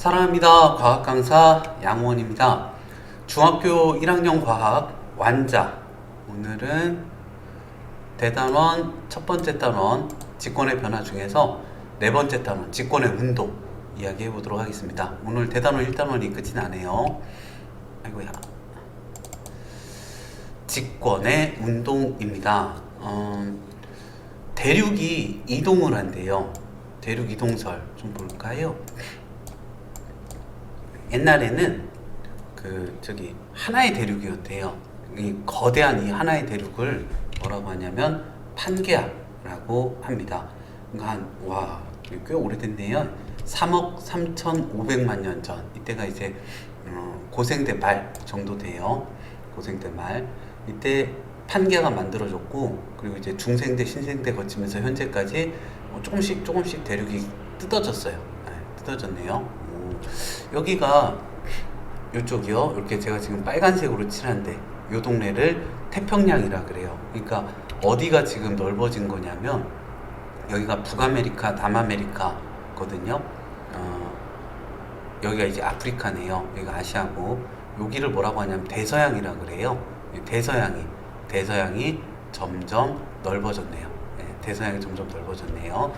사랑합니다. 과학 강사 양원입니다. 중학교 1학년 과학 완자. 오늘은 대단원 첫 번째 단원 직권의 변화 중에서 네 번째 단원 직권의 운동 이야기해 보도록 하겠습니다. 오늘 대단원 1단원이 끝이 나네요. 아이고야. 직권의 운동입니다. 대륙이 이동을 한대요. 대륙 이동설 좀 볼까요? 옛날에는 하나의 대륙이었대요. 이 거대한 이 하나의 대륙을 뭐라고 하냐면 판게아라고 합니다. 그러니까 꽤 오래됐네요. 3억 3,500만 년 전. 이때가 이제 고생대 말 정도 돼요. 고생대 말. 이때 판게아가 만들어졌고, 그리고 이제 중생대, 신생대 거치면서 현재까지 조금씩 대륙이 뜯어졌어요. 네, 뜯어졌네요. 여기가 이쪽이요. 이렇게 제가 지금 빨간색으로 칠한데, 이 동네를 태평양이라 그래요. 그러니까 어디가 지금 넓어진 거냐면, 여기가 북아메리카, 남아메리카거든요. 여기가 이제 아프리카네요. 여기가 아시아고, 여기를 뭐라고 하냐면 대서양이라 그래요. 대서양이 점점 넓어졌네요. 네, 대서양이 점점 넓어졌네요.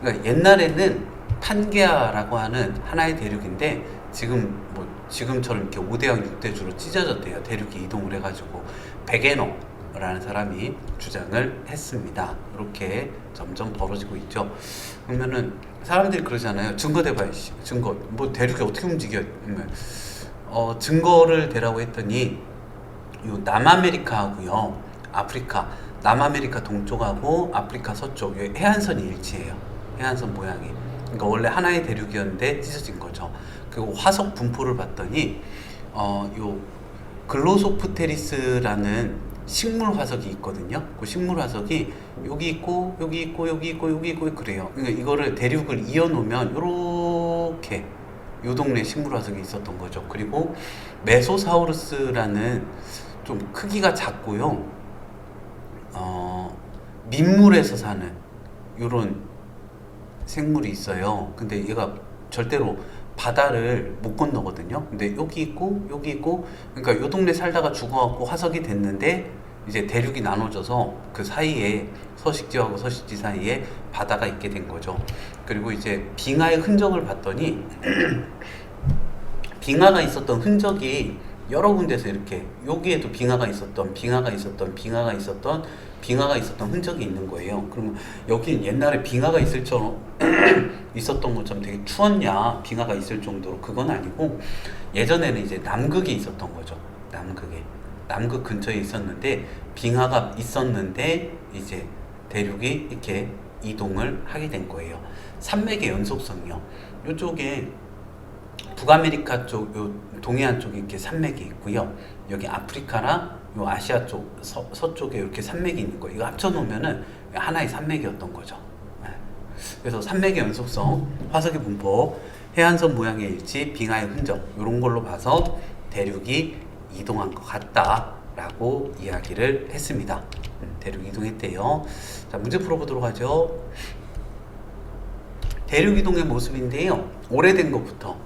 그러니까 옛날에는 판게아라고 하는 하나의 대륙인데 지금처럼 이렇게 5대양 6대주로 찢어졌대요. 대륙이 이동을 해가지고 베게노라는 사람이 주장을 했습니다. 이렇게 점점 벌어지고 있죠. 그러면은 사람들이 그러잖아요. 증거 대봐요. 증거. 대륙이 어떻게 움직여? 증거를 대라고 했더니 요 남아메리카하고요, 아프리카, 남아메리카 동쪽하고 아프리카 서쪽 해안선이 일치해요. 해안선 모양이. 그러니까 원래 하나의 대륙이었는데 찢어진 거죠. 그리고 화석 분포를 봤더니 요 글로소프테리스라는 식물 화석이 있거든요. 그 식물 화석이 여기 있고 그래요. 그러니까 이거를 대륙을 이어 놓으면 요렇게 요 동네 식물 화석이 있었던 거죠. 그리고 메소사우루스라는 좀 크기가 작고요. 민물에서 사는 요런 생물이 있어요. 근데 얘가 절대로 바다를 못 건너거든요. 근데 여기 있고 그러니까 요 동네 살다가 죽어갖고 화석이 됐는데 이제 대륙이 나눠져서 그 사이에 서식지하고 서식지 사이에 바다가 있게 된 거죠. 그리고 이제 빙하의 흔적을 봤더니 빙하가 있었던 흔적이 여러 군데서 이렇게 여기에도 빙하가 있었던 흔적이 있는 거예요. 그러면 여긴 옛날에 빙하가 있었던 것처럼 되게 추웠냐, 빙하가 있을 정도로. 그건 아니고 예전에는 이제 남극에 있었던 거죠. 남극 근처에 있었는데 빙하가 있었는데 이제 대륙이 이렇게 이동을 하게 된 거예요. 산맥의 연속성이요. 이쪽에 북아메리카 쪽, 요 동해안 쪽에 이렇게 산맥이 있고요. 여기 아프리카나 요 아시아 쪽, 서쪽에 이렇게 산맥이 있는 거예요. 이거 합쳐놓으면은 하나의 산맥이었던 거죠. 그래서 산맥의 연속성, 화석의 분포, 해안선 모양의 일치, 빙하의 흔적, 이런 걸로 봐서 대륙이 이동한 것 같다라고 이야기를 했습니다. 대륙 이동했대요. 자, 문제 풀어보도록 하죠. 대륙 이동의 모습인데요. 오래된 것부터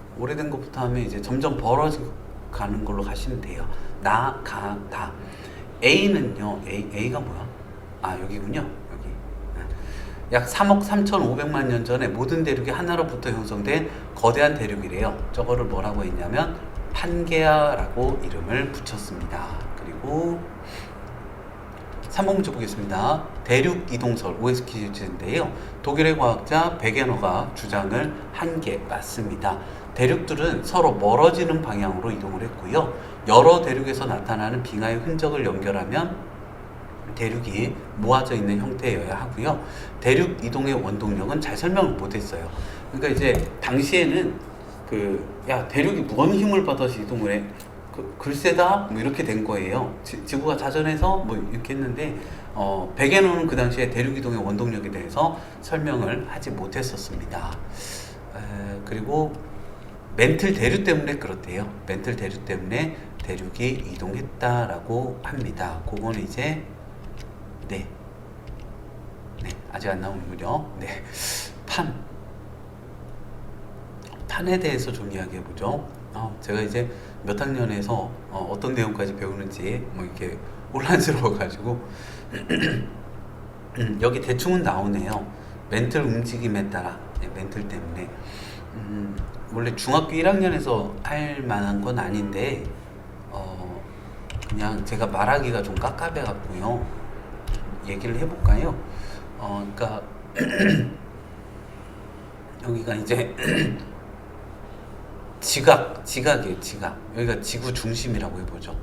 하면 이제 점점 벌어가는 걸로 가시면 돼요. 나, 가, 다. A는요, A가 뭐야? 여기군요. 여기. 약 3억 3,500만 년 전에 모든 대륙이 하나로부터 형성된 거대한 대륙이래요. 저거를 뭐라고 했냐면 판게아라고 이름을 붙였습니다. 그리고 3번 문제 보겠습니다. 대륙 이동설 OX 퀴즈인데요. 독일의 과학자 베게너가 주장을 한 게 맞습니다. 대륙들은 서로 멀어지는 방향으로 이동을 했고요. 여러 대륙에서 나타나는 빙하의 흔적을 연결하면 대륙이 모아져 있는 형태여야 하고요. 대륙 이동의 원동력은 잘 설명을 못했어요. 그러니까 이제 당시에는 대륙이 뭔 힘을 받아서 이동을 해? 글쎄다? 이렇게 된 거예요. 지구가 자전해서 이렇게 했는데, 베게너는 그 당시에 대륙 이동의 원동력에 대해서 설명을 하지 못했었습니다. 그리고 멘틀 대류 때문에 그렇대요. 멘틀 대류 때문에 대륙이 이동했다라고 합니다. 그거는 이제 아직 안 나오는군요. 판에 대해서 좀 이야기해 보죠. 제가 이제 몇 학년에서 어떤 내용까지 배우는지 뭐 이렇게 혼란스러워 가지고 여기 대충은 나오네요. 멘틀 움직임에 따라. 멘틀 때문에 원래 중학교 1학년에서 할 만한 건 아닌데 그냥 제가 말하기가 좀 깝깝해 갖고요. 얘기를 해볼까요? 그러니까 여기가 이제 지각이에요. 지각. 여기가 지구 중심이라고 해보죠.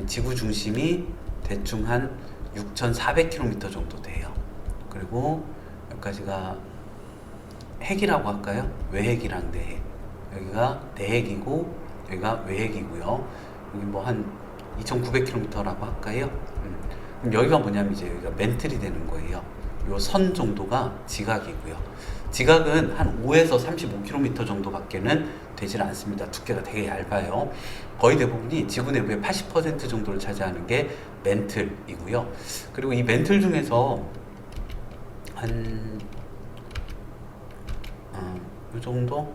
지구 중심이 대충 한 6,400km 정도 돼요. 그리고 여기까지가 핵이라고 할까요? 외핵이랑 내핵. 여기가 내핵이고 여기가 외핵이고요. 여기 뭐 한 2,900km라고 할까요? 그럼 여기가 뭐냐면 이제 여기가 멘틀이 되는 거예요. 요 선 정도가 지각이고요. 지각은 한 5에서 35km 정도밖에는 되질 않습니다. 두께가 되게 얇아요. 거의 대부분이 지구 내부의 80% 정도를 차지하는 게 멘틀이고요. 그리고 이 멘틀 중에서 한 이 정도?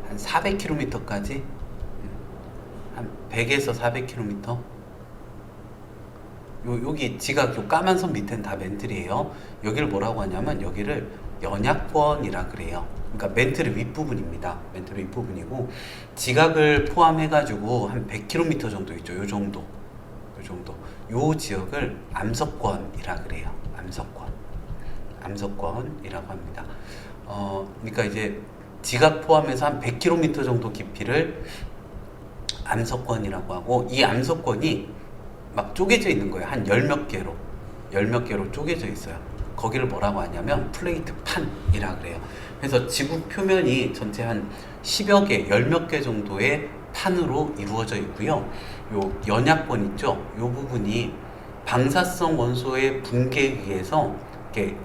한 400km까지? 한 100에서 400km? 여기 지각, 요 까만 선 밑에는 다 멘틀이에요. 여기를 뭐라고 하냐면 여기를 연약권이라 그래요. 그러니까 멘틀의 윗부분입니다. 멘틀의 윗부분이고 지각을 포함해가지고 한 100km 정도 있죠. 요 정도. 요 지역을 암석권이라 그래요. 암석권이라고 합니다. 그러니까 이제 지각 포함해서 한 100km 정도 깊이를 암석권이라고 하고 이 암석권이 막 쪼개져 있는 거예요. 한 열 몇 개로 쪼개져 있어요. 거기를 뭐라고 하냐면 플레이트 판이라 그래요. 그래서 지구 표면이 전체 한 10여 개, 열 몇 개 정도의 판으로 이루어져 있고요. 요 연약권 있죠? 요 부분이 방사성 원소의 붕괴에 의해서 이렇게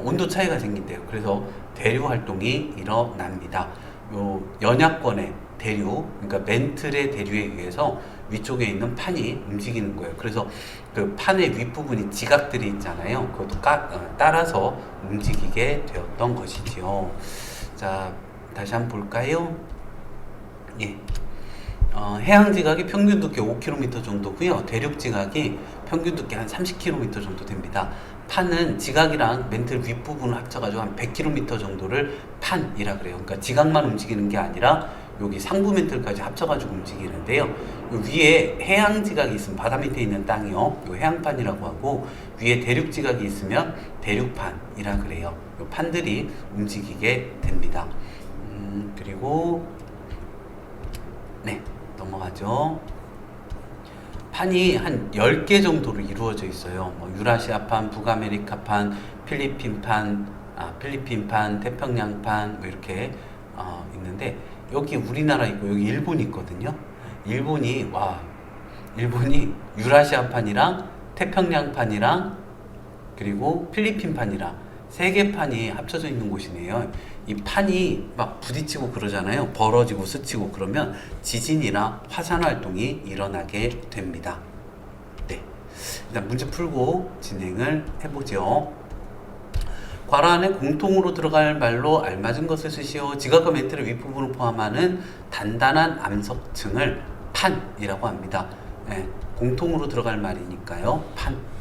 온도 차이가 생긴대요. 그래서 대류 활동이 일어납니다. 요 연약권의 대류, 그러니까 멘틀의 대류에 의해서 위쪽에 있는 판이 움직이는 거예요. 그래서 그 판의 윗부분이 지각들이 있잖아요. 그것도 따라서 움직이게 되었던 것이지요. 자, 다시 한번 볼까요? 예. 해양 지각이 평균 두께 5km 정도고요. 대륙 지각이 평균 두께 한 30km 정도 됩니다. 판은 지각이랑 멘틀 윗부분을 합쳐가지고 한 100km 정도를 판이라 그래요. 그러니까 지각만 움직이는 게 아니라 여기 상부 멘틀까지 합쳐가지고 움직이는데요. 위에 해양 지각이 있으면 바다 밑에 있는 땅이요. 요 해양판이라고 하고 위에 대륙 지각이 있으면 대륙판이라 그래요. 요 판들이 움직이게 됩니다. 그리고 네, 넘어가죠. 판이 한 10개 정도로 이루어져 있어요. 뭐 유라시아판, 북아메리카판, 필리핀판, 태평양판 뭐 이렇게 있는데 여기 우리나라 있고 여기 일본이 있거든요. 일본이 유라시아판이랑 태평양판이랑 그리고 필리핀판이랑 세 개 판이 합쳐져 있는 곳이네요. 이 판이 막 부딪히고 그러잖아요. 벌어지고 스치고 그러면 지진이나 화산 활동이 일어나게 됩니다. 네, 일단 문제 풀고 진행을 해보죠. 괄호 안에 공통으로 들어갈 말로 알맞은 것을 쓰시오. 지각과 멘틀의 윗부분을 포함하는 단단한 암석층을 판이라고 합니다. 네, 공통으로 들어갈 말이니까요. 판.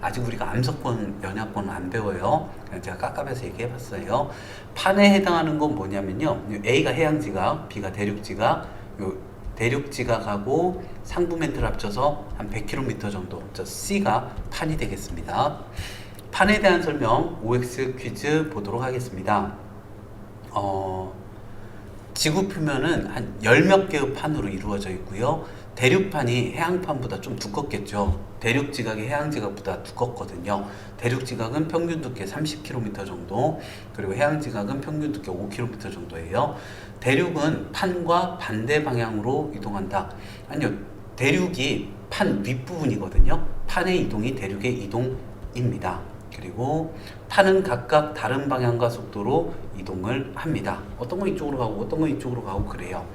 아직 우리가 암석권, 연약권은 안 배워요. 제가 깝깝해서 얘기해봤어요. 판에 해당하는 건 뭐냐면요. A가 해양지각, B가 대륙지각, 대륙지각하고 상부 멘트를 합쳐서 한 100km 정도. C가 판이 되겠습니다. 판에 대한 설명, OX 퀴즈 보도록 하겠습니다. 지구 표면은 한 열 몇 개의 판으로 이루어져 있고요. 대륙판이 해양판보다 좀 두껍겠죠. 대륙지각이 해양지각보다 두껍거든요. 대륙지각은 평균 두께 30km 정도, 그리고 해양지각은 평균 두께 5km 정도예요. 대륙은 판과 반대 방향으로 이동한다. 아니요, 대륙이 판 윗부분이거든요. 판의 이동이 대륙의 이동입니다. 그리고 판은 각각 다른 방향과 속도로 이동을 합니다. 어떤 건 이쪽으로 가고 어떤 건 이쪽으로 가고 그래요.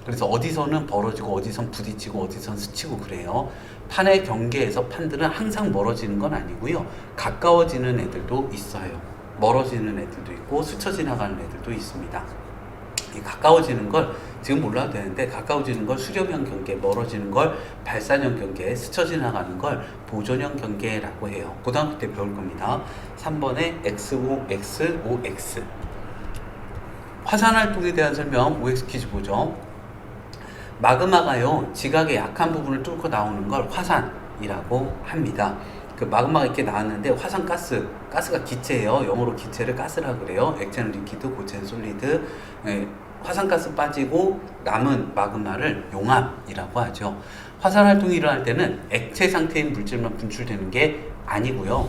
그래서 어디서는 벌어지고 어디선 부딪히고 어디선 스치고 그래요. 판의 경계에서 판들은 항상 멀어지는 건 아니고요. 가까워지는 애들도 있어요. 멀어지는 애들도 있고 스쳐 지나가는 애들도 있습니다. 이 가까워지는 걸 지금 몰라도 되는데, 가까워지는 걸 수렴형 경계, 멀어지는 걸 발산형 경계, 스쳐 지나가는 걸 보존형 경계라고 해요. 고등학교 때 배울 겁니다. 3번에 XO, X, OX. 화산 활동에 대한 설명, OX 퀴즈 보죠. 마그마가요, 지각의 약한 부분을 뚫고 나오는 걸 화산이라고 합니다. 그 마그마가 이렇게 나왔는데 화산가스, 가스가 기체예요. 영어로 기체를 가스라고 그래요. 액체는 리퀴드, 고체는 솔리드. 화산가스 빠지고 남은 마그마를 용암이라고 하죠. 화산 활동이 일어날 때는 액체 상태인 물질만 분출되는 게 아니고요.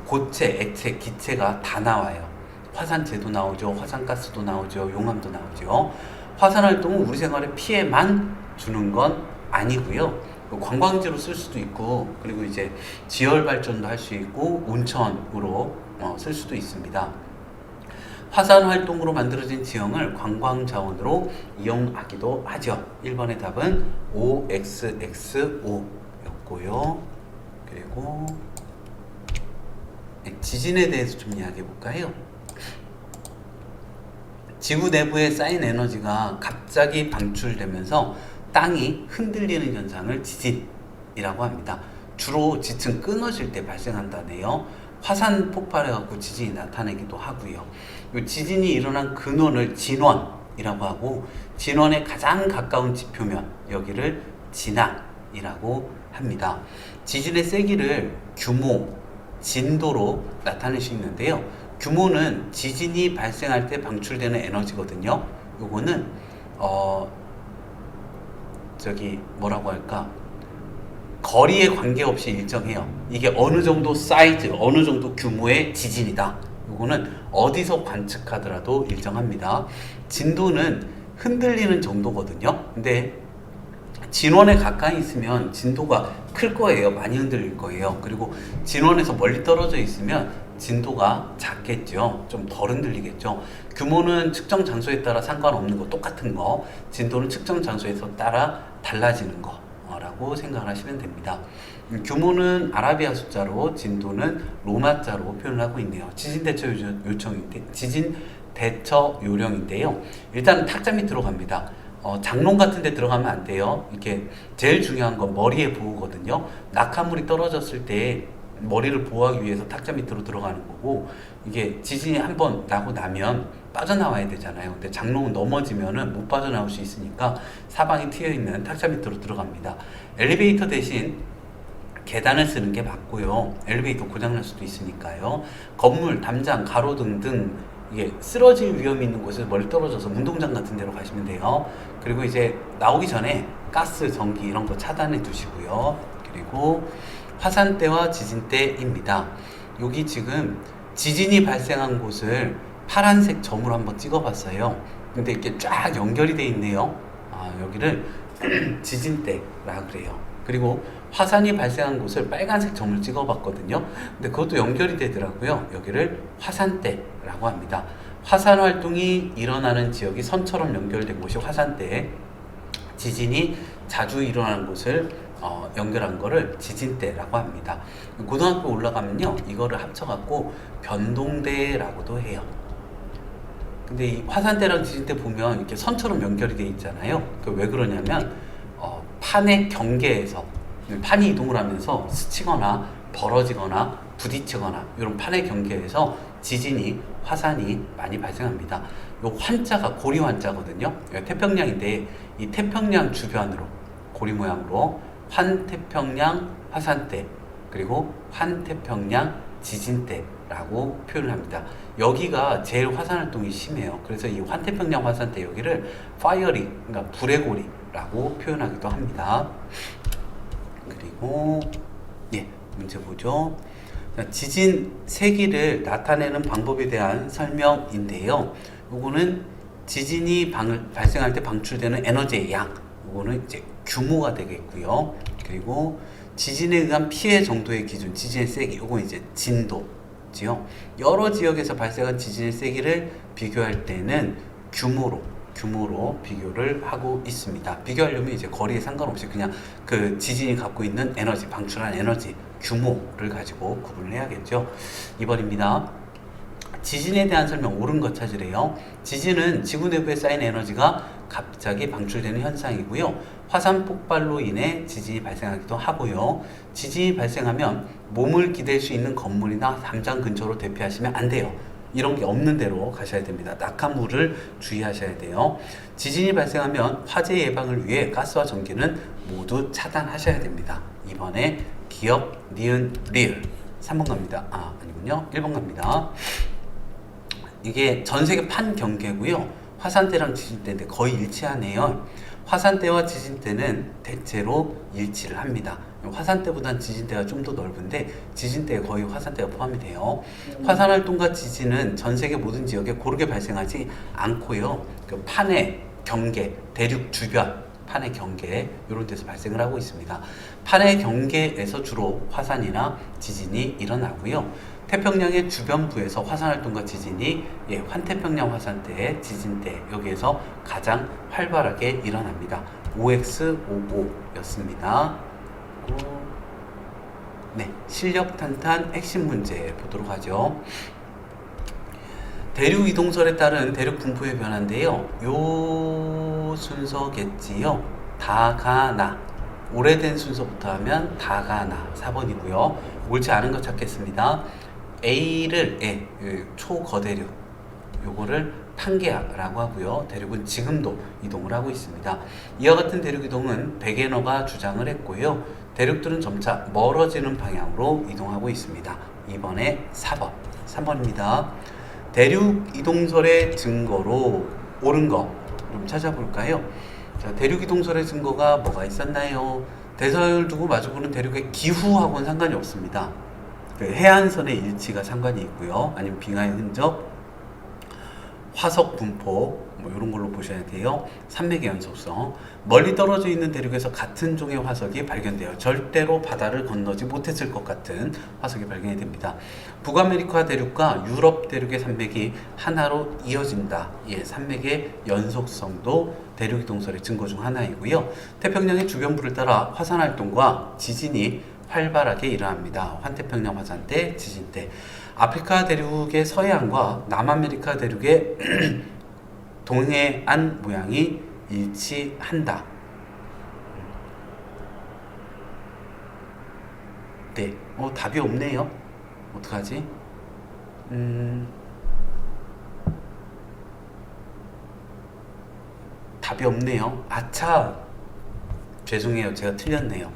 고체, 액체, 기체가 다 나와요. 화산재도 나오죠. 화산가스도 나오죠. 용암도 나오죠. 화산 활동은 우리 생활에 피해만 주는 건 아니고요. 관광지로 쓸 수도 있고, 그리고 이제 지열 발전도 할 수 있고, 온천으로 쓸 수도 있습니다. 화산 활동으로 만들어진 지형을 관광 자원으로 이용하기도 하죠. 1번의 답은 OXXO였고요. 그리고 지진에 대해서 좀 이야기해 볼까요? 지구 내부에 쌓인 에너지가 갑자기 방출되면서 땅이 흔들리는 현상을 지진이라고 합니다. 주로 지층 끊어질 때 발생한다네요. 화산 폭발해갖고 지진이 나타나기도 하고요. 지진이 일어난 근원을 진원이라고 하고, 진원의 가장 가까운 지표면, 여기를 진앙이라고 합니다. 지진의 세기를 규모, 진도로 나타낼 수 있는데요. 규모는 지진이 발생할 때 방출되는 에너지거든요. 요거는 뭐라고 할까, 거리에 관계없이 일정해요. 이게 어느 정도 사이즈, 어느 정도 규모의 지진이다. 요거는 어디서 관측하더라도 일정합니다. 진도는 흔들리는 정도거든요. 근데 진원에 가까이 있으면 진도가 클 거예요. 많이 흔들릴 거예요. 그리고 진원에서 멀리 떨어져 있으면 진도가 작겠죠. 좀 덜 흔들리겠죠. 규모는 측정 장소에 따라 상관없는 거, 똑같은 거. 진도는 측정 장소에서 따라 달라지는 거라고 생각하시면 됩니다. 규모는 아라비아 숫자로, 진도는 로마자로 표현을 하고 있네요. 지진 대처 요령인데요. 일단 탁자 밑으로 갑니다. 장롱 같은 데 들어가면 안 돼요. 이렇게 제일 중요한 건 머리에 보호거든요. 낙하물이 떨어졌을 때 머리를 보호하기 위해서 탁자 밑으로 들어가는 거고, 이게 지진이 한번 나고 나면 빠져나와야 되잖아요. 근데 장롱은 넘어지면은 못 빠져나올 수 있으니까 사방이 트여있는 탁자 밑으로 들어갑니다. 엘리베이터 대신 계단을 쓰는 게 맞고요. 엘리베이터 고장날 수도 있으니까요. 건물, 담장, 가로등 등 이게 쓰러질 위험이 있는 곳에서 멀리 떨어져서 운동장 같은 데로 가시면 돼요. 그리고 이제 나오기 전에 가스, 전기 이런 거 차단해 두시고요. 그리고 화산대와 지진대입니다. 여기 지금 지진이 발생한 곳을 파란색 점으로 한번 찍어봤어요. 근데 이렇게 쫙 연결이 돼 있네요. 여기를 지진대라 그래요. 그리고 화산이 발생한 곳을 빨간색 점을 찍어봤거든요. 근데 그것도 연결이 되더라고요. 여기를 화산대라고 합니다. 화산 활동이 일어나는 지역이 선처럼 연결된 곳이 화산대, 지진이 자주 일어나는 곳을 연결한 거를 지진대라고 합니다. 고등학교 올라가면요, 이거를 합쳐갖고 변동대라고도 해요. 근데 이 화산대랑 지진대 보면 이렇게 선처럼 연결이 돼 있잖아요. 왜 그러냐면 판의 경계에서, 판이 이동을 하면서 스치거나 벌어지거나 부딪히거나 이런 판의 경계에서 지진이, 화산이 많이 발생합니다. 요 환자가 고리 환자거든요. 태평양인데 이 태평양 주변으로 고리 모양으로 환태평양 화산대, 그리고 환태평양 지진대라고 표현을 합니다. 여기가 제일 화산 활동이 심해요. 그래서 이 환태평양 화산대 여기를 파이어리, 그러니까 불의 고리라고 표현하기도 합니다. 그리고 문제 보죠. 지진 세기를 나타내는 방법에 대한 설명인데요. 요거는 지진이 발생할 때 방출되는 에너지의 양, 요거는 이제 규모가 되겠고요. 그리고 지진에 의한 피해 정도의 기준, 지진의 세기, 요거 이제 진도지요. 여러 지역에서 발생한 지진의 세기를 비교할 때는 규모로 비교를 하고 있습니다. 비교하려면 이제 거리에 상관없이 그냥 그 지진이 갖고 있는 에너지, 방출한 에너지 규모를 가지고 구분을 해야겠죠. 2번입니다. 지진에 대한 설명 옳은 것 찾으래요. 지진은 지구 내부에 쌓인 에너지가 갑자기 방출되는 현상이고요. 화산 폭발로 인해 지진이 발생하기도 하고요. 지진이 발생하면 몸을 기댈 수 있는 건물이나 담장 근처로 대피하시면 안 돼요. 이런 게 없는 데로 가셔야 됩니다. 낙하물을 주의하셔야 돼요. 지진이 발생하면 화재 예방을 위해 가스와 전기는 모두 차단하셔야 됩니다. 이번에 기억, 니은, 리을 3번 갑니다. 아니군요. 1번 갑니다. 이게 전 세계 판 경계고요. 화산대랑 지진대인데 거의 일치하네요. 화산대와 지진대는 대체로 일치를 합니다. 화산대보단 지진대가 좀 더 넓은데 지진대에 거의 화산대가 포함이 돼요. 화산활동과 지진은 전 세계 모든 지역에 고르게 발생하지 않고요. 그 판의 경계, 대륙 주변, 판의 경계 이런 데서 발생을 하고 있습니다. 판의 경계에서 주로 화산이나 지진이 일어나고요. 태평양의 주변부에서 화산활동과 지진이 환태평양 화산대, 지진대 여기에서 가장 활발하게 일어납니다. OX55였습니다. 네, 실력 탄탄 핵심 문제 보도록 하죠. 대륙 이동설에 따른 대륙 분포의 변화인데요. 요 순서겠지요. 다가나. 오래된 순서부터 하면 다가나 4번이고요. 옳지 않은 거 찾겠습니다. A를 초거대륙 요거를 판게아라고 하고요. 대륙은 지금도 이동을 하고 있습니다. 이와 같은 대륙 이동은 베게너가 주장을 했고요. 대륙들은 점차 멀어지는 방향으로 이동하고 있습니다. 이번에 4번 3번입니다. 대륙 이동설의 증거로 옳은 거 좀 찾아볼까요? 자, 대륙 이동설의 증거가 뭐가 있었나요? 대서양을 두고 마주보는 대륙의 기후하고는 상관이 없습니다. 그 해안선의 일치가 상관이 있고요. 아니면 빙하의 흔적, 화석 분포 뭐 이런 걸로 보셔야 돼요. 산맥의 연속성. 멀리 떨어져 있는 대륙에서 같은 종의 화석이 발견돼요. 절대로 바다를 건너지 못했을 것 같은 화석이 발견이 됩니다. 북아메리카 대륙과 유럽 대륙의 산맥이 하나로 이어진다. 산맥의 연속성도 대륙 이동설의 증거 중 하나이고요. 태평양의 주변부를 따라 화산 활동과 지진이 활발하게 일어납니다. 환태평양 화산대, 지진대. 아프리카 대륙의 서해안과 남아메리카 대륙의 동해안 모양이 일치한다. 네, 답이 없네요. 어떡하지? 답이 없네요. 아차! 죄송해요. 제가 틀렸네요.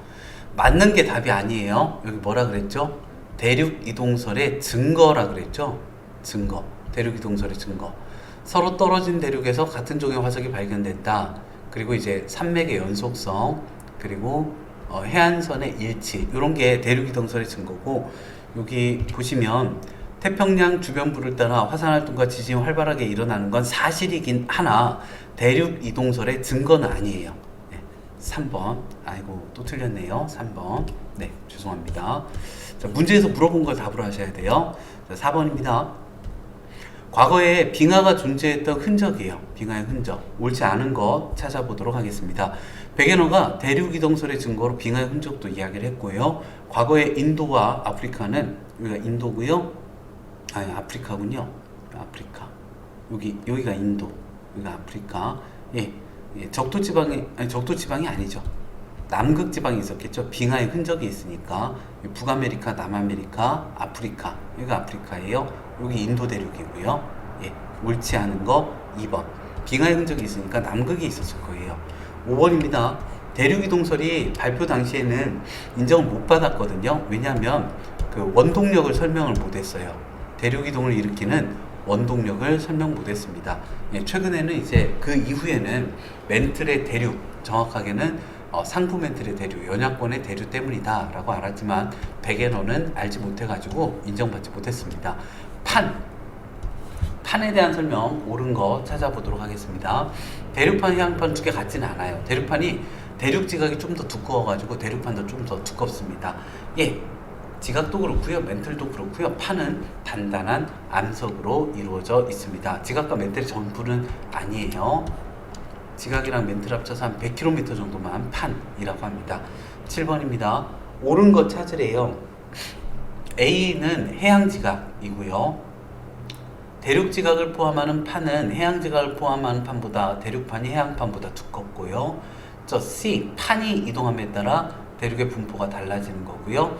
맞는 게 답이 아니에요. 여기 뭐라 그랬죠? 대륙 이동설의 증거라 그랬죠? 증거. 대륙 이동설의 증거. 서로 떨어진 대륙에서 같은 종의 화석이 발견됐다. 그리고 이제 산맥의 연속성, 그리고 해안선의 일치. 이런 게 대륙 이동설의 증거고, 여기 보시면 태평양 주변부를 따라 화산활동과 지진이 활발하게 일어나는 건 사실이긴 하나 대륙 이동설의 증거는 아니에요. 3번. 아이고 또 틀렸네요. 3번. 네, 죄송합니다. 자, 문제에서 물어본 걸 답으로 하셔야 돼요. 자, 4번입니다. 과거에 빙하가 존재했던 흔적이에요. 빙하의 흔적. 옳지 않은 거 찾아보도록 하겠습니다. 베게너가 대륙 이동설의 증거로 빙하의 흔적도 이야기를 했고요. 과거에 인도와 아프리카는 여기가 인도고요. 아니 아프리카군요. 아프리카. 여기가 인도. 여기가 아프리카. 적도지방이 아니죠. 남극지방이 있었겠죠. 빙하의 흔적이 있으니까 북아메리카, 남아메리카, 아프리카. 여기가 아프리카예요. 여기 인도 대륙이고요. 옳지 않은 거 2번. 빙하의 흔적이 있으니까 남극이 있었을 거예요. 5번입니다. 대륙 이동설이 발표 당시에는 인정을 못 받았거든요. 왜냐하면 그 원동력을 설명을 못했어요. 대륙 이동을 일으키는 원동력을 설명 못했습니다. 최근에는 이제 그 이후에는 멘틀의 대륙, 정확하게는 상부 멘틀의 대륙, 연약권의 대륙 때문이다 라고 알았지만 베게너는 알지 못해가지고 인정받지 못했습니다. 판에 대한 설명 옳은 거 찾아보도록 하겠습니다. 대륙판, 해안판 두 개 같지는 않아요. 대륙판이 대륙 지각이 좀 더 두꺼워가지고 대륙판도 좀 더 두껍습니다. 지각도 그렇고요. 멘틀도 그렇고요. 판은 단단한 암석으로 이루어져 있습니다. 지각과 멘틀의 전부는 아니에요. 지각이랑 멘틀 합쳐서 한 100km 정도만 판이라고 합니다. 7번입니다. 옳은 것 찾으래요. A는 해양 지각이고요. 대륙 지각을 포함하는 판은 해양 지각을 포함하는 판보다 대륙판이 해양판보다 두껍고요. 저 C, 판이 이동함에 따라 대륙의 분포가 달라지는 거고요.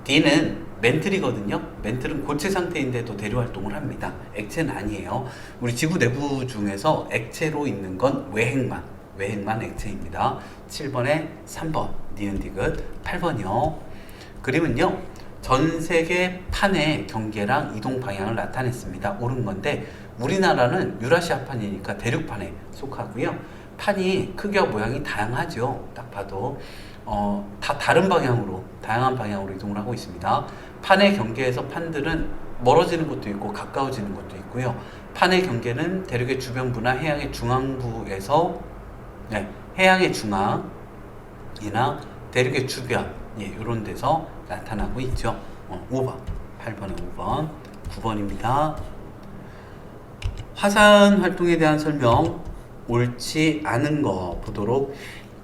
D는 멘틀이거든요. 멘틀은 고체 상태인데도 대류 활동을 합니다. 액체는 아니에요. 우리 지구 내부 중에서 액체로 있는 건 외핵만 액체입니다. 7번에 3번, 니은디귿. 8번이요. 그림은요, 전 세계 판의 경계랑 이동 방향을 나타냈습니다. 옳은 건데, 우리나라는 유라시아판이니까 대륙판에 속하고요. 판이 크기와 모양이 다양하죠. 딱 봐도. 다 다양한 방향으로 이동을 하고 있습니다. 판의 경계에서 판들은 멀어지는 것도 있고 가까워지는 것도 있고요. 판의 경계는 대륙의 주변부나 해양의 중앙부에서 해양의 중앙이나 대륙의 주변 이런 데서 나타나고 있죠. 5번, 8번에 5번, 9번입니다. 화산 활동에 대한 설명 옳지 않은 거 보도록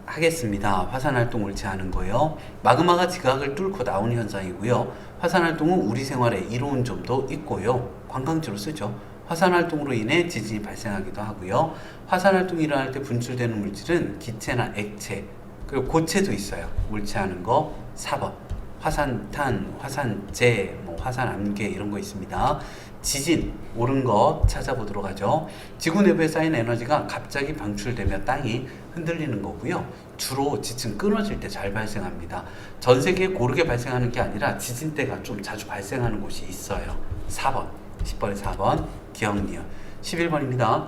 하겠습니다. 화산 활동 옳지 않은 거요. 마그마가 지각을 뚫고 나오는 현상이고요. 화산 활동은 우리 생활에 이로운 점도 있고요. 관광지로 쓰죠. 화산 활동으로 인해 지진이 발생하기도 하고요. 화산 활동이 일어날 때 분출되는 물질은 기체나 액체, 그리고 고체도 있어요. 옳지 않은 거 4번. 화산탄, 화산재, 화산암계 이런 거 있습니다. 지진, 옳은 거 찾아보도록 하죠. 지구 내부에 쌓인 에너지가 갑자기 방출되며 땅이 흔들리는 거고요. 주로 지층 끊어질 때 잘 발생합니다. 전 세계에 고르게 발생하는 게 아니라 지진대가 좀 자주 발생하는 곳이 있어요. 4번, 10번에 4번, 기억니은. 11번입니다.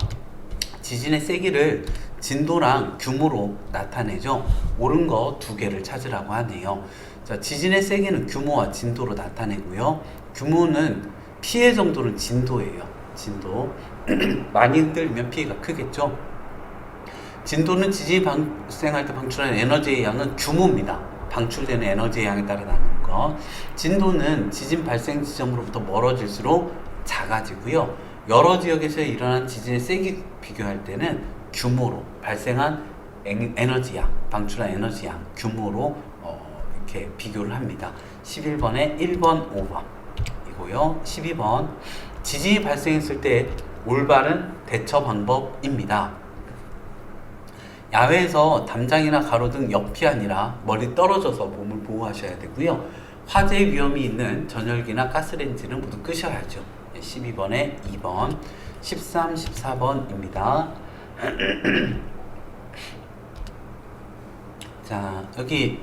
지진의 세기를 진도랑 규모로 나타내죠. 옳은 거 두 개를 찾으라고 하네요. 자, 지진의 세기는 규모와 진도로 나타내고요. 규모는 피해 정도는 진도예요. 진도. 많이 흔들리면 피해가 크겠죠. 진도는 지진이 발생할 때 방출하는 에너지의 양은 규모입니다. 방출되는 에너지의 양에 따라 나누는 거. 진도는 지진 발생 지점으로부터 멀어질수록 작아지고요. 여러 지역에서 일어난 지진의 세기 비교할 때는 규모로 발생한 에너지 양, 방출한 에너지 양, 규모로 이렇게 비교를 합니다. 11번에 1번, 5번 이고요. 12번, 지진이 발생했을 때 올바른 대처 방법입니다. 야외에서 담장이나 가로등 옆이 아니라 멀리 떨어져서 몸을 보호하셔야 되고요. 화재 위험이 있는 전열기나 가스레인지는 모두 끄셔야죠. 12번에 2번, 13, 14번입니다. 자, 여기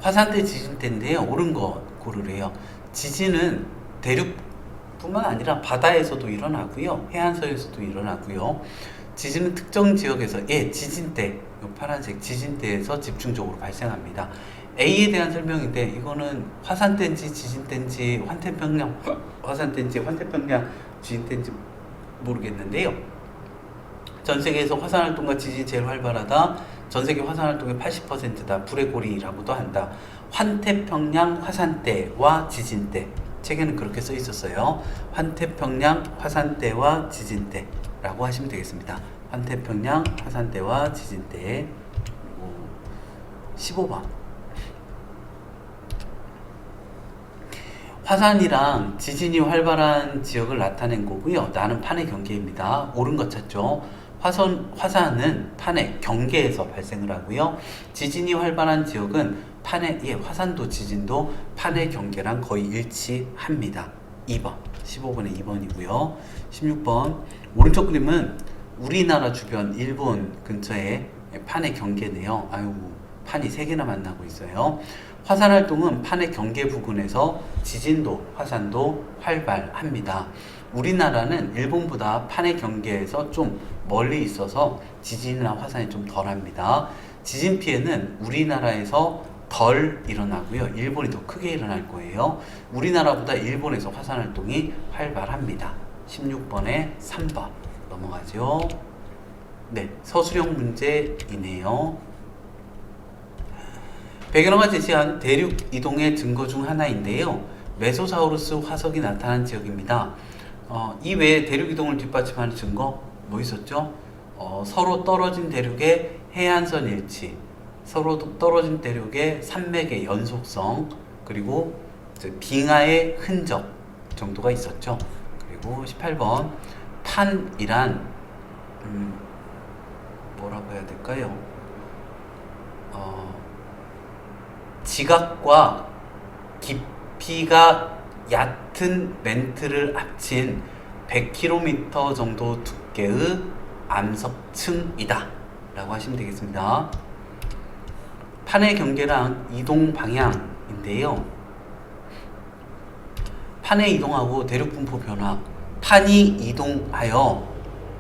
화산대 지진대인데요. 옳은 거 고르래요. 지진은 대륙뿐만 아니라 바다에서도 일어나고요. 해안서에서도 일어나고요. 지진은 특정 지역에서 지진대, 파란색 지진대에서 집중적으로 발생합니다. A에 대한 설명인데 이거는 화산대인지 지진대인지 환태평양 화산대인지 환태평양 지진대인지 모르겠는데요. 전 세계에서 화산활동과 지진이 제일 활발하다. 전 세계 화산활동의 80%다. 불의 고리라고도 한다. 환태평양 화산대와 지진대. 책에는 그렇게 써 있었어요. 환태평양 화산대와 지진대라고 하시면 되겠습니다. 환태평양 화산대와 지진대. 그리고 15번. 화산이랑 지진이 활발한 지역을 나타낸 거고요. 나는 판의 경계입니다. 옳은 것 찾죠. 화산은 판의 경계에서 발생을 하고요. 지진이 활발한 지역은 화산도 지진도 판의 경계랑 거의 일치합니다. 2번, 15번에 2번이고요. 16번, 오른쪽 그림은 우리나라 주변 일본 근처에 판의 경계네요. 판이 3개나 만나고 있어요. 화산 활동은 판의 경계 부근에서 지진도, 화산도 활발합니다. 우리나라는 일본보다 판의 경계에서 좀 멀리 있어서 지진이나 화산이 좀 덜합니다. 지진 피해는 우리나라에서 덜 일어나고요. 일본이 더 크게 일어날 거예요. 우리나라보다 일본에서 화산 활동이 활발합니다. 16번에 3번 넘어가죠. 네, 서술형 문제이네요. 백연호가 제시한 대륙 이동의 증거 중 하나인데요. 메소사우루스 화석이 나타난 지역입니다. 이 외에 대륙 이동을 뒷받침하는 증거 뭐 있었죠? 서로 떨어진 대륙의 해안선 일치, 서로 떨어진 대륙의 산맥의 연속성, 그리고 빙하의 흔적 정도가 있었죠. 그리고 그리고 18번 판이란 뭐라고 해야 될까요? 지각과 깊이가 얕은 멘트를 합친 100km 정도 두께의 암석층이다 라고 하시면 되겠습니다. 판의 경계랑 이동 방향인데요. 판의 이동하고 대륙 분포 변화, 판이 이동하여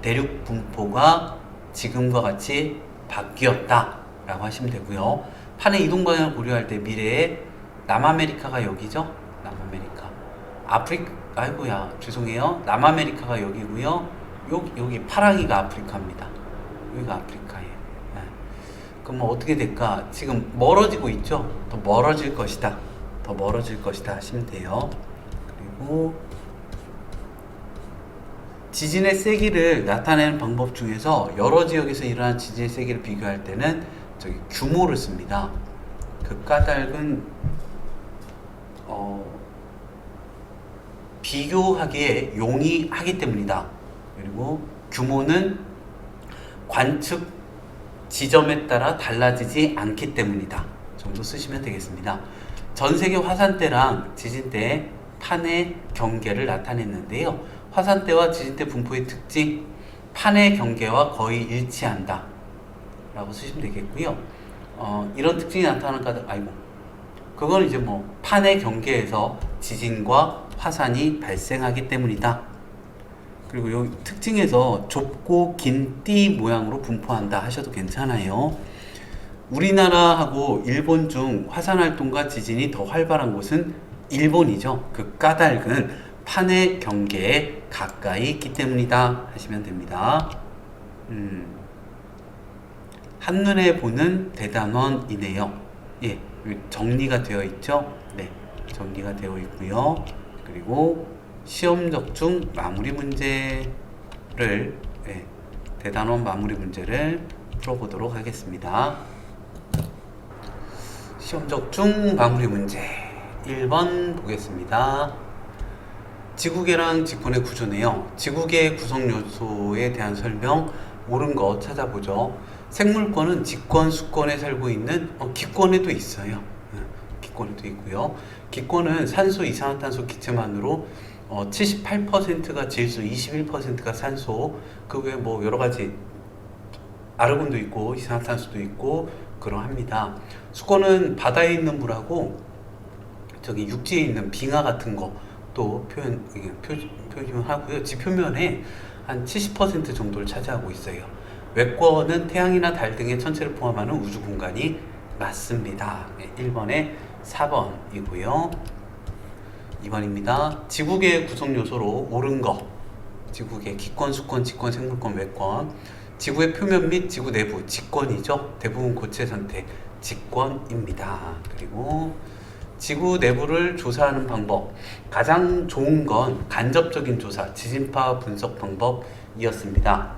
대륙 분포가 지금과 같이 바뀌었다 라고 하시면 되고요. 판의 이동 방향을 고려할 때 미래에 남아메리카가 여기죠. 남아메리카, 아이고야 죄송해요. 남아메리카가 여기고요. 여기 파랑이가 아프리카입니다. 여기가 아프리카예요. 네. 그럼 뭐 어떻게 될까? 지금 멀어지고 있죠. 더 멀어질 것이다. 더 멀어질 것이다 하시면 돼요. 그리고 지진의 세기를 나타내는 방법 중에서 여러 지역에서 일어난 지진의 세기를 비교할 때는 저기 규모를 씁니다. 그 까닭은 비교하기에 용이하기 때문이다. 그리고 규모는 관측 지점에 따라 달라지지 않기 때문이다 정도 쓰시면 되겠습니다. 전 세계 화산대랑 지진대의 판의 경계를 나타냈는데요. 화산대와 지진대 분포의 특징, 판의 경계와 거의 일치한다 라고 쓰시면 되겠고요. 이런 특징이 나타나는 까닭, 그건 이제 뭐 판의 경계에서 지진과 화산이 발생하기 때문이다. 그리고 이 특징에서 좁고 긴 띠 모양으로 분포한다 하셔도 괜찮아요. 우리나라하고 일본 중 화산 활동과 지진이 더 활발한 곳은 일본이죠. 그 까닭은 판의 경계에 가까이 있기 때문이다 하시면 됩니다. 한눈에 보는 대단원이네요. 예, 정리가 되어 있죠. 네, 정리가 되어 있고요. 그리고 시험적 중 마무리 문제를 대단원 마무리 문제를 풀어보도록 하겠습니다. 시험적 중 마무리 문제 1번 보겠습니다. 지구계랑 직권의 구조네요. 지구계 구성 요소에 대한 설명, 옳은 거 찾아보죠. 생물권은 직권, 수권에 살고 있는 기권에도 있어요. 기권에도 있고요. 기권은 산소, 이산화탄소, 기체만으로 78%가 질소, 21%가 산소, 그 외에 뭐 여러 가지 아르곤도 있고 이산화탄소도 있고 그러합니다. 수권은 바다에 있는 물하고 저기 육지에 있는 빙하 같은 거 또 표현하고요. 지표면에 한 70% 정도를 차지하고 있어요. 외권은 태양이나 달 등의 천체를 포함하는 우주 공간이 맞습니다. 1번에 4번이고요. 2번입니다. 지구계의 구성 요소로 옳은 거. 지구계 기권, 수권, 직권, 생물권, 외권. 지구의 표면 및 지구 내부, 직권이죠. 대부분 고체 상태, 직권입니다. 그리고 지구 내부를 조사하는 방법. 가장 좋은 건 간접적인 조사, 지진파 분석 방법이었습니다.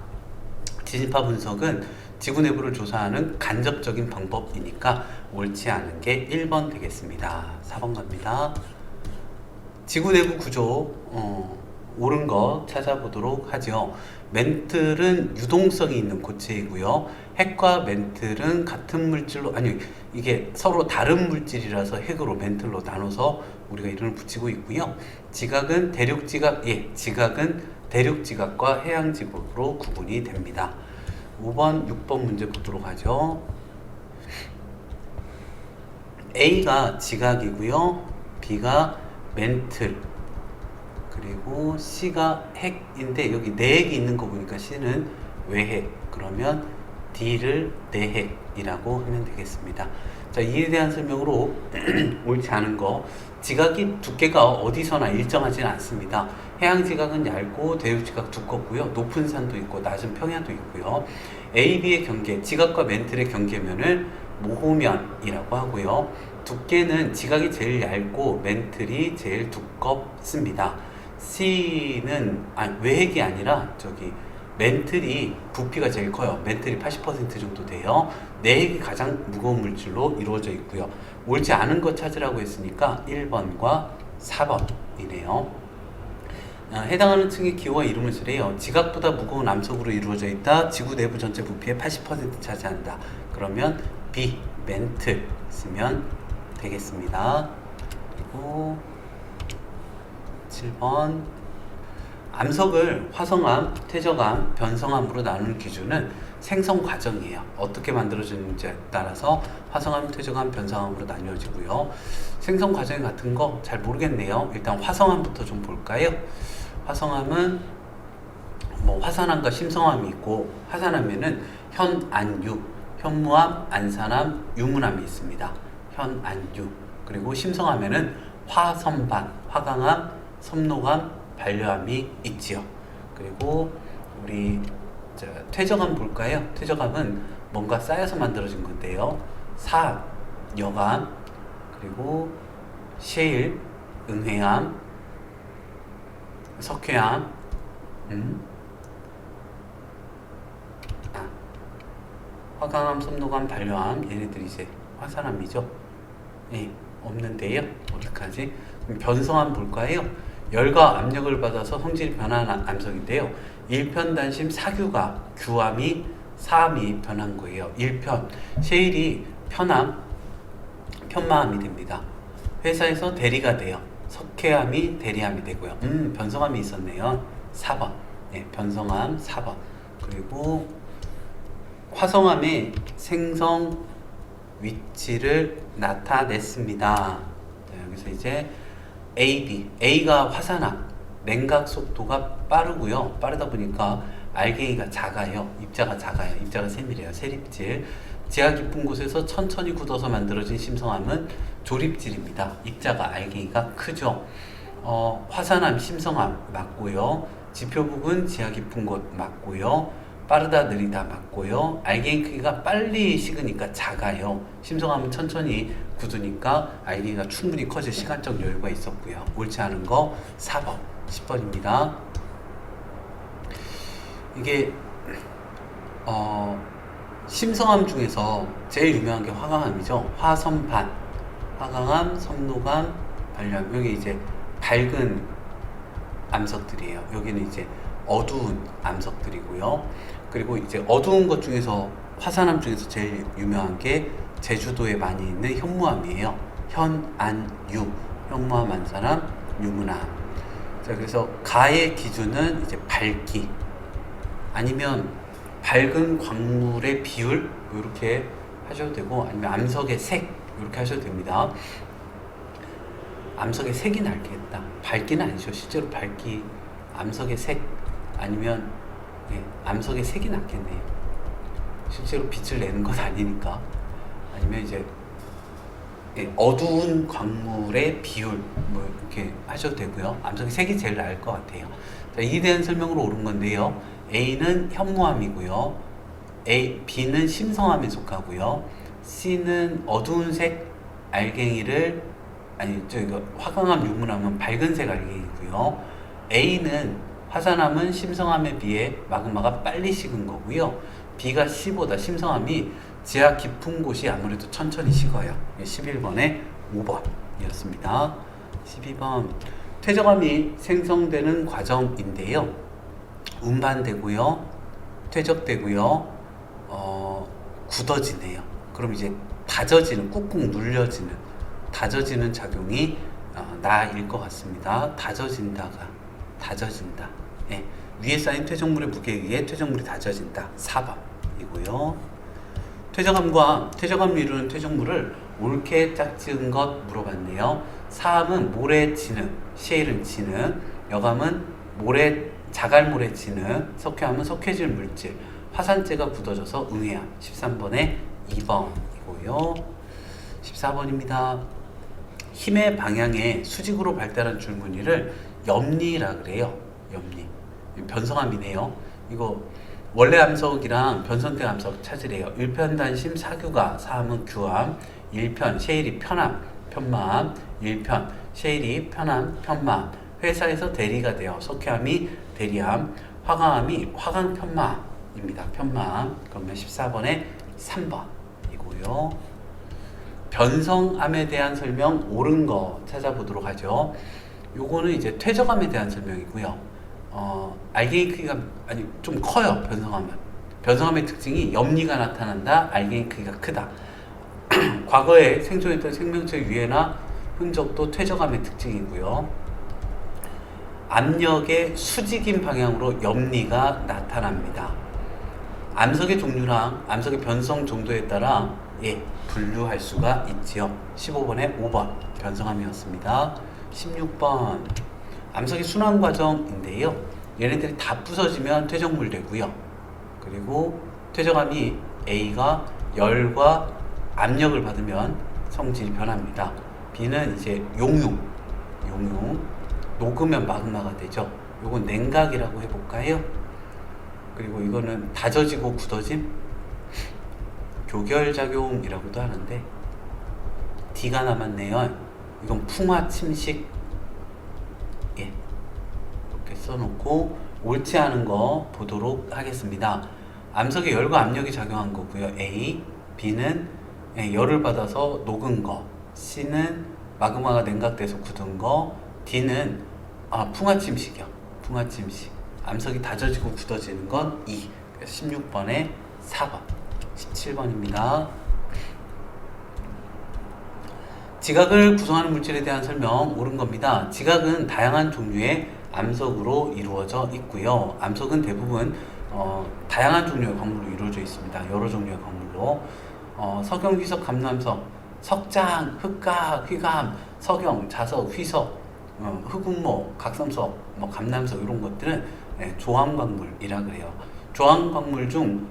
지진파 분석은 지구 내부를 조사하는 간접적인 방법이니까 옳지 않은 게 1번 되겠습니다. 4번 갑니다. 지구 내부 구조 옳은 거 찾아보도록 하죠. 멘틀은 유동성이 있는 고체이고요. 핵과 멘틀은 같은 물질로, 이게 서로 다른 물질이라서 핵으로 멘틀로 나눠서 우리가 이름을 붙이고 있고요. 지각은 지각은 대륙지각과 해양지각으로 구분이 됩니다. 5번, 6번 문제 보도록 하죠. A가 지각이고요. B가 멘틀, 그리고 C가 핵인데 여기 내핵이 있는 거 보니까 C는 외핵, 그러면 D를 내핵이라고 하면 되겠습니다. 자, 이에 대한 설명으로 옳지 않은 거, 지각이 두께가 어디서나 일정하지는 않습니다. 해양 지각은 얇고 대륙 지각 두껍고요. 높은 산도 있고 낮은 평야도 있고요. A, B의 경계, 지각과 멘틀의 경계면을 모호면이라고 하고요. 두께는 지각이 제일 얇고 멘틀이 제일 두껍습니다. C는 외핵이 아니라 멘틀이 부피가 제일 커요. 멘틀이 80% 정도 돼요. 내핵이 가장 무거운 물질로 이루어져 있고요. 옳지 않은 것 찾으라고 했으니까 1번과 4번이네요. 해당하는 층의 기호와 이름을 쓰래요. 지각보다 무거운 암석으로 이루어져 있다. 지구 내부 전체 부피의 80% 차지한다. 그러면 B, 멘틀 쓰면 되겠습니다. 그리고 7번 암석을 화성암, 퇴적암, 변성암으로 나누는 기준은 생성 과정이에요. 어떻게 만들어지는지에 따라서 화성암, 퇴적암, 변성암으로 나뉘어지고요. 생성 과정이 같은 거 잘 모르겠네요. 일단 화성암부터 좀 볼까요? 화성암은 뭐 화산암과 심성암이 있고, 화산암에는 현, 안, 유, 현무암, 안산암, 유문암이 있습니다. 현, 안, 유. 그리고 심성암에는 화선반, 화강암, 섬노암, 반려암이 있지요. 그리고 우리 퇴적암 볼까요? 퇴적암은 뭔가 쌓여서 만들어진 건데요. 사, 여암, 그리고 셰일, 은회암, 석회암, 화강암, 섬노암, 반려암, 얘네들이 이제 화산암이죠. 예, 없는데요. 어떡하지? 그럼 변성암 볼까요? 열과 압력을 받아서 성질이 변하는 암석인데요. 1편단심 사규가 규암이 사암이 변한 거예요. 1편 셰일이 편암, 편마암이 됩니다. 회사에서 대리가 돼요. 석회암이 대리암이 되고요. 변성암이 있었네요. 4번. 네, 변성암 4번. 그리고 화성암의 생성 위치를 나타냈습니다. 자, 여기서 이제 A, B. A가 화산암. 냉각 속도가 빠르고요. 빠르다 보니까 알갱이가 작아요. 입자가 작아요. 입자가 세밀해요. 세립질. 지하 깊은 곳에서 천천히 굳어서 만들어진 심성암은 조립질입니다. 입자가 알갱이가 크죠. 화산암, 심성암 맞고요. 지표북은 지하 깊은 곳 맞고요. 빠르다 느리다 맞고요. 알갱이 크기가 빨리 식으니까 작아요. 심성암은 천천히 굳으니까 알갱이가 충분히 커질 시간적 여유가 있었고요. 옳지 않은 거 4번, 10번입니다. 이게 심성암 중에서 제일 유명한 게 화강암이죠. 화선반, 화강암, 섬노암, 반려암. 여기 이제 밝은 암석들이에요. 여기는 이제 어두운 암석들이고요. 그리고 이제 어두운 것 중에서 화산암 중에서 제일 유명한 게 제주도에 많이 있는 현무암이에요. 현, 안, 유. 현무암, 안산암, 유문암. 자, 그래서 가의 기준은 이제 밝기 아니면 밝은 광물의 비율 이렇게 하셔도 되고, 아니면 암석의 색 이렇게 하셔도 됩니다. 암석의 색이 낫겠다. 밝기는 아니죠. 실제로 밝기, 암석의 색 아니면 암석의 색이 낫겠네요. 실제로 빛을 내는 건 아니니까. 아니면 이제 어두운 광물의 비율 뭐 이렇게 하셔도 되고요. 암석의 색이 제일 나을 것 같아요. 자, 이에 대한 설명으로 옳은 건데요. A는 현무암이고요. B는 심성암에 속하고요. C는 어두운 색 알갱이를 화강암, 유문암은 밝은색 알갱이고요. A는 화산암은 심성암에 비해 마그마가 빨리 식은 거고요. B가 C보다 심성암이 지하 깊은 곳이 아무래도 천천히 식어요. 11번에 5번이었습니다. 12번 퇴적암이 생성되는 과정인데요. 운반되고요. 퇴적되고요. 굳어지네요. 그럼 이제 다져지는, 꾹꾹 눌려지는, 다져지는 작용이 나일 것 같습니다. 다져진다. 예, 위에 쌓인 퇴적물의 무게에 의해 퇴적물이 다져진다. 4번이고요. 퇴적암을 이루는 퇴적물을 옳게 짝지은 것 물어봤네요. 사암은 모래 진흙, 셰일은 진흙, 여감은 자갈모래 진흙, 석회암은 석회질 물질, 화산재가 굳어져서 응해암. 13번에 2번이고요. 14번입니다. 힘의 방향에 수직으로 발달한 줄무늬를 염리라 그래요. 염리. 변성암이네요. 이거 원래 암석이랑 변성된 암석 찾으래요. 1편단심 사규가, 사암은 규암, 1편 셰일이 편암, 편마암, 1편 셰일이 편암, 편마암. 회사에서 대리가 돼요. 석회암이 대리암, 화강암이 화강편마암입니다. 편마암. 그러면 14번에 3번이고요. 변성암에 대한 설명 옳은 거 찾아보도록 하죠. 요거는 이제 퇴적암에 대한 설명이고요. 알갱이 크기가 좀 커요. 변성암은. 변성암의 특징이 염리가 나타난다. 알갱이 크기가 크다. 과거에 생존했던 생명체 유해나 흔적도 퇴적암의 특징이고요. 압력의 수직인 방향으로 염리가 나타납니다. 암석의 종류랑 암석의 변성 정도에 따라 분류할 수가 있지요. 15번에 5번 변성암이었습니다. 16번 암석의 순환 과정인데요. 얘네들이 다 부서지면 퇴적물 되고요. 그리고 퇴적암이 A가 열과 압력을 받으면 성질이 변합니다. B는 이제 용융 녹으면 마그마가 되죠. 요건 냉각이라고 해볼까요? 그리고 이거는 다져지고 굳어짐, 교결작용이라고도 하는데 D가 남았네요. 이건 풍화 침식. 이렇게 써놓고 옳지 않은 거 보도록 하겠습니다. 암석에 열과 압력이 작용한 거고요. A, B는 열을 받아서 녹은 거, C는 마그마가 냉각돼서 굳은 거, D는 풍화 침식이요. 풍화 침식. 암석이 다져지고 굳어지는 건 2. 그래서 16번에 4번. 17번입니다. 지각을 구성하는 물질에 대한 설명 옳은 겁니다. 지각은 다양한 종류의 암석으로 이루어져 있고요. 암석은 대부분 다양한 종류의 광물로 이루어져 있습니다. 여러 종류의 광물로 석영, 휘석, 감남석, 석장, 흑각, 휘감, 석영, 자석, 휘석, 흑운모, 각성석, 감남석 이런 것들은 조암광물이라 그래요. 조암광물 중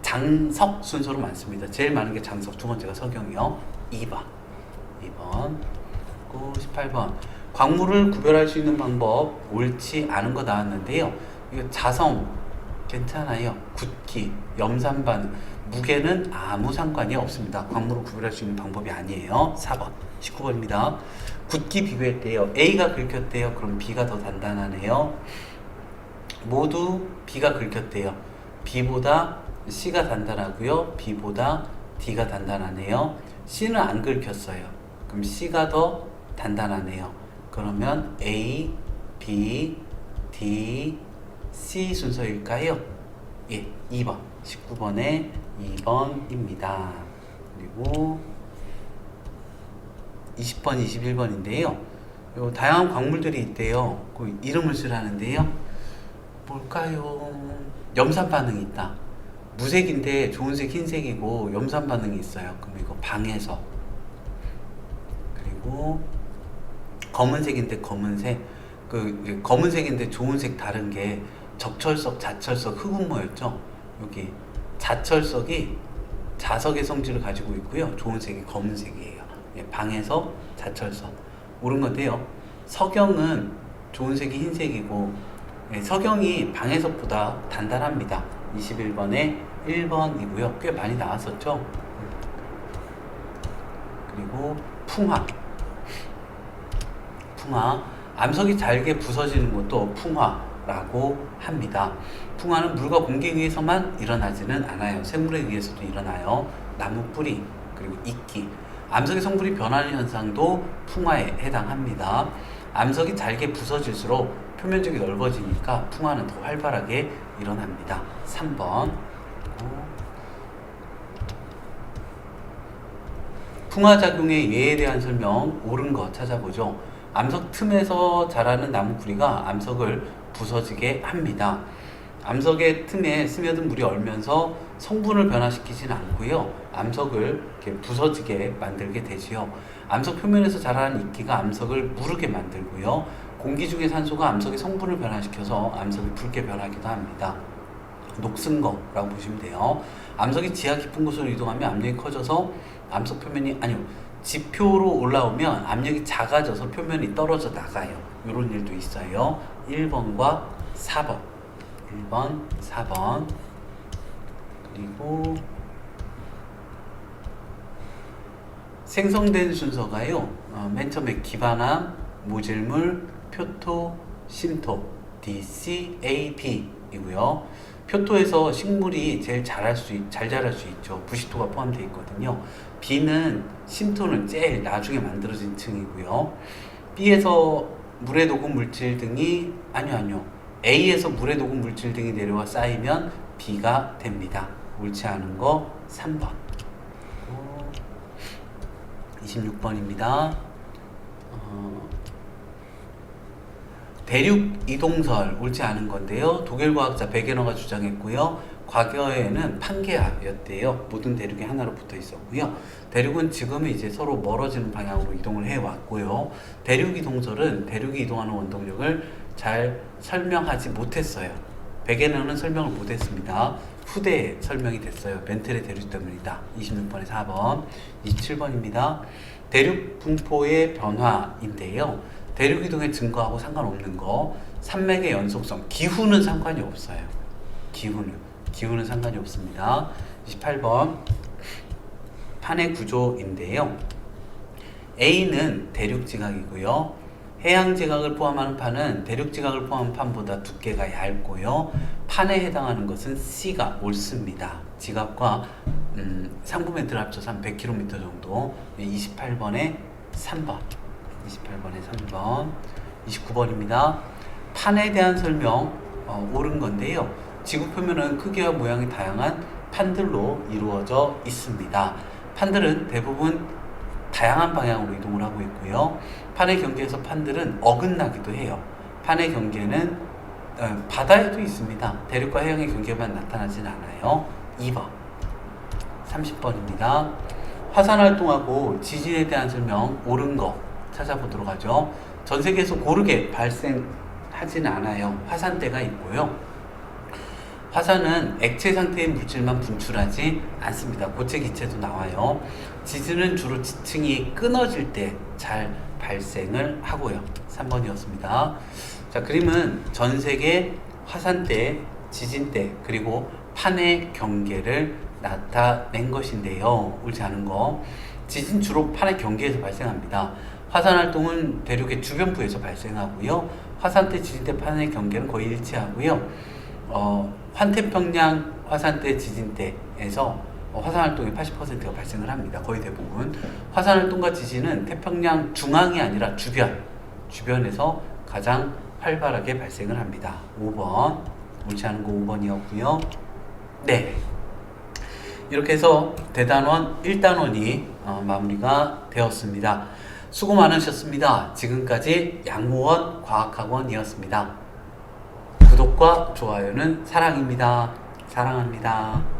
장석 순서로 많습니다. 제일 많은 게 장석, 두 번째가 석영이요. 2번. 18번. 광물을 구별할 수 있는 방법 옳지 않은 거 나왔는데요. 이거 자성 괜찮아요. 굳기, 염산 반응, 무게는 아무 상관이 없습니다. 광물을 구별할 수 있는 방법이 아니에요. 4번. 19번입니다. 굳기 비교했대요. A가 긁혔대요. 그럼 B가 더 단단하네요. 모두 B가 긁혔대요. B보다 C가 단단하고요. B보다 D가 단단하네요. C는 안 긁혔어요. 그럼 C가 더 단단하네요. 그러면 A, B, D, C 순서일까요? 2번. 19번에 2번입니다. 그리고 20번, 21번인데요. 다양한 광물들이 있대요. 그 이름을 쓰라는데요. 뭘까요? 염산 반응이 있다. 무색인데 좋은색, 흰색이고 염산 반응이 있어요. 그럼 이거 방해석. 그리고 검은색인데 검은색. 검은색인데 좋은색 다른 게 적철석, 자철석, 흑운모였죠. 여기 자철석이 자석의 성질을 가지고 있고요. 좋은색이 검은색이에요. 방해석, 자철석. 옳은 건데요. 석영은 좋은색이 흰색이고 석영이 방해석보다 단단합니다. 21번에 1번이고요. 꽤 많이 나왔었죠. 그리고 풍화. 암석이 잘게 부서지는 것도 풍화라고 합니다. 풍화는 물과 공기에 의해서만 일어나지는 않아요. 생물에 의해서도 일어나요. 나무 뿌리, 그리고 이끼. 암석의 성분이 변하는 현상도 풍화에 해당합니다. 암석이 잘게 부서질수록 표면적이 넓어지니까 풍화는 더 활발하게 일어납니다. 3번. 풍화작용의 예에 대한 설명 옳은 거 찾아보죠. 암석 틈에서 자라는 나무뿌리가 암석을 부서지게 합니다. 암석의 틈에 스며든 물이 얼면서 성분을 변화시키지는 않고요. 암석을 이렇게 부서지게 만들게 되지요. 암석 표면에서 자라는 이끼가 암석을 무르게 만들고요. 공기 중의 산소가 암석의 성분을 변화시켜서 암석이 붉게 변하기도 합니다. 녹슨 거라고 보시면 돼요. 암석이 지하 깊은 곳으로 이동하면 압력이 커져서 암석 표면이 지표로 올라오면 압력이 작아져서 표면이 떨어져 나가요. 이런 일도 있어요. 1번과 4번. 1번, 4번. 그리고 생성된 순서가요. 맨 처음에 기반암, 모질물, 표토, 심토, D, C, A, B 이고요. 표토에서 식물이 제일 잘 자랄 수 있죠. 부식토가 포함되어 있거든요. B는 심토는 제일 나중에 만들어진 층이고요. B에서 물에 녹은 물질 등이 아니요. A에서 물에 녹은 물질 등이 내려와 쌓이면 B가 됩니다. 옳지 않은 거 3번. 26번입니다. 대륙 이동설 옳지 않은 건데요. 독일 과학자 베게너가 주장했고요. 과거에는 판게아였대요. 모든 대륙이 하나로 붙어 있었고요. 대륙은 지금은 이제 서로 멀어지는 방향으로 이동을 해 왔고요. 대륙 이동설은 대륙이 이동하는 원동력을 잘 설명하지 못했어요. 베게너는 설명을 못했습니다. 후대에 설명이 됐어요. 멘틀의 대륙 때문이다. 26번에 4번. 27번입니다. 대륙 분포의 변화인데요. 대륙 이동의 증거하고 상관없는 거. 산맥의 연속성. 기후는 상관이 없어요. 기후는 상관이 없습니다. 28번. 판의 구조인데요. A는 대륙 지각이고요. 해양 지각을 포함하는 판은 대륙 지각을 포함한 판보다 두께가 얇고요. 판에 해당하는 것은 C가 옳습니다. 지각과 상부멘트를 합쳐서 한 100km 정도. 28번에 3번. 28번에 3번. 29번입니다. 판에 대한 설명 옳은 건데요. 지구 표면은 크기와 모양이 다양한 판들로 이루어져 있습니다. 판들은 대부분 다양한 방향으로 이동을 하고 있고요. 판의 경계에서 판들은 어긋나기도 해요. 판의 경계는 바다에도 있습니다. 대륙과 해양의 경계만 나타나진 않아요. 2번. 30번입니다. 화산 활동하고 지진에 대한 설명 옳은 거 찾아보도록 하죠. 전 세계에서 고르게 발생하진 않아요. 화산대가 있고요. 화산은 액체 상태의 물질만 분출하지 않습니다. 고체 기체도 나와요. 지진은 주로 지층이 끊어질 때 잘 발생을 하고요. 3번이었습니다. 자, 그림은 전 세계 화산대, 지진대, 그리고 판의 경계를 나타낸 것인데요. 옳지 않은 거. 지진 주로 판의 경계에서 발생합니다. 화산 활동은 대륙의 주변부에서 발생하고요. 화산대, 지진대, 판의 경계는 거의 일치하고요. 환태평양 화산대, 지진대에서 화산 활동의 80%가 발생을 합니다. 거의 대부분. 화산 활동과 지진은 태평양 중앙이 아니라 주변에서 가장 활발하게 발생을 합니다. 5번. 옳지 않은 거 5번이었고요. 네. 이렇게 해서 대단원 1단원이 마무리가 되었습니다. 수고 많으셨습니다. 지금까지 양호원 과학학원이었습니다. 구독과 좋아요는 사랑입니다. 사랑합니다.